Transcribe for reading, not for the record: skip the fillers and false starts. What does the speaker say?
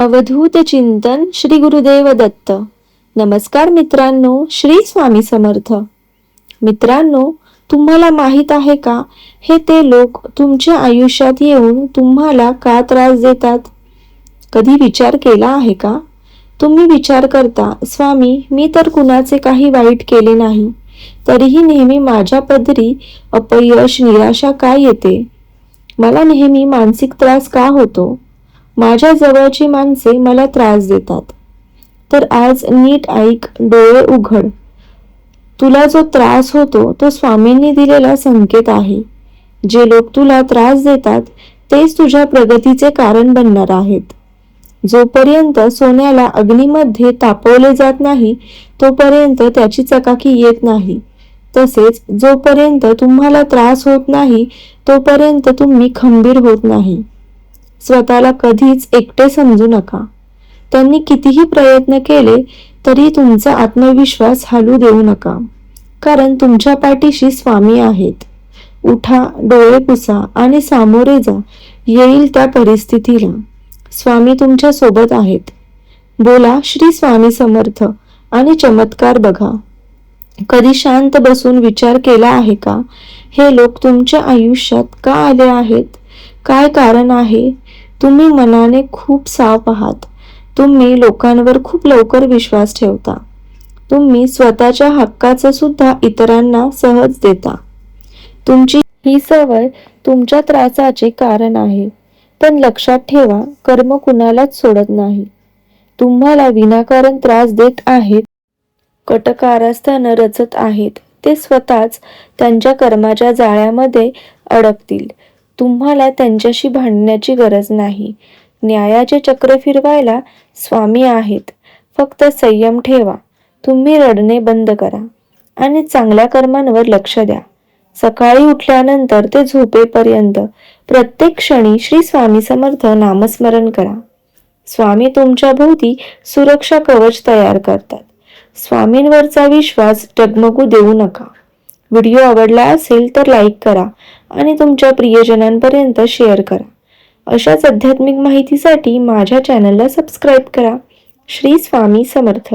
अवधूत चिंतन श्री गुरुदेव दत्त. नमस्कार मित्रांनो, श्री स्वामी समर्थ. मित्रांनो, तुम्हाला माहित आहे का, हे ते लोक तुमच्या आयुष्यात येऊन तुम्हाला का त्रास देतात? कधी विचार केला आहे का? तुम्ही विचार करता, स्वामी, मी तर कुणाचे काही वाईट केले नाही, तरीही नेहमी माझ्या पदरी अपयश, निराशा का येते? मला नेहमी मानसिक त्रास का होतो? माझ्या जवळची माणसे मला त्रास देतात. तर आज नीट ऐक, डोळे उघड. तुला जो त्रास होतो तो स्वामींनी दिलेला संकेत आहे. जे लोक तुला त्रास देतात तेच तुझ्या प्रगतीचे कारण बनणार आहेत. जोपर्यंत सोन्याला अग्नीमध्ये तापवले जात नाही तोपर्यंत त्याची चकाकी येत नाही. तसेच जोपर्यंत तुम्हाला त्रास होत नाही तोपर्यंत तुम्ही खंबीर होत नाही. स्वतःला कधीच एकटे समजू नका. त्यांनी कितीही प्रयत्न केले तरी तुमचा आत्मविश्वास हलू देऊ नका, कारण तुमच्या पाठीशी स्वामी आहेत. उठा, डोळे पुसा आणि सामोरे जा येईल त्या परिस्थितीला. स्वामी तुमच्या सोबत आहेत. बोला श्री स्वामी समर्थ आणि चमत्कार बघा. कधी शांत बसून विचार केला आहे का, हे लोक तुमच्या आयुष्यात का आले आहेत? काय कारण आहे? तुम्ही मनाने खूप साफ आहात. तुम्ही लोकांवर खूप लवकर विश्वास ठेवता. तुम्ही स्वतःच्या हक्काचं सुद्धा इतरांना सहज देता. तुमची ही सवय तुमच्या त्रासाचे कारण आहे. पण लक्षात ठेवा, कर्म कुणालाच सोडत नाही. तुम्हाला विनाकारण त्रास देत आहेत, कटकारस्थानं रचत आहेत, ते स्वतःच त्यांच्या कर्माच्या जाळ्यामध्ये अडकतील. तुम्हाला त्यांच्याशी भांडण्याची गरज नाही. न्यायाचे चक्र फिरवायला स्वामी आहेत. फक्त संयम ठेवा. तुम्ही रडणे बंद करा आणि चांगल्या कर्मांवर लक्ष द्या. सकाळी उठल्यानंतर ते झोपेपर्यंत प्रत्येक क्षणी श्री स्वामी समर्थ नामस्मरण करा. स्वामी तुमच्या भोवती सुरक्षा कवच तयार करतात. स्वामींवरचा विश्वास डगमगू देऊ नका. व्हिडिओ आवडला असेल तर लाईक करा आणि तुमच्या प्रियजनांपर्यंत शेअर करा. अशाच आध्यात्मिक माहितीसाठी माझ्या चॅनलला सबस्क्राईब करा. श्री स्वामी समर्थ.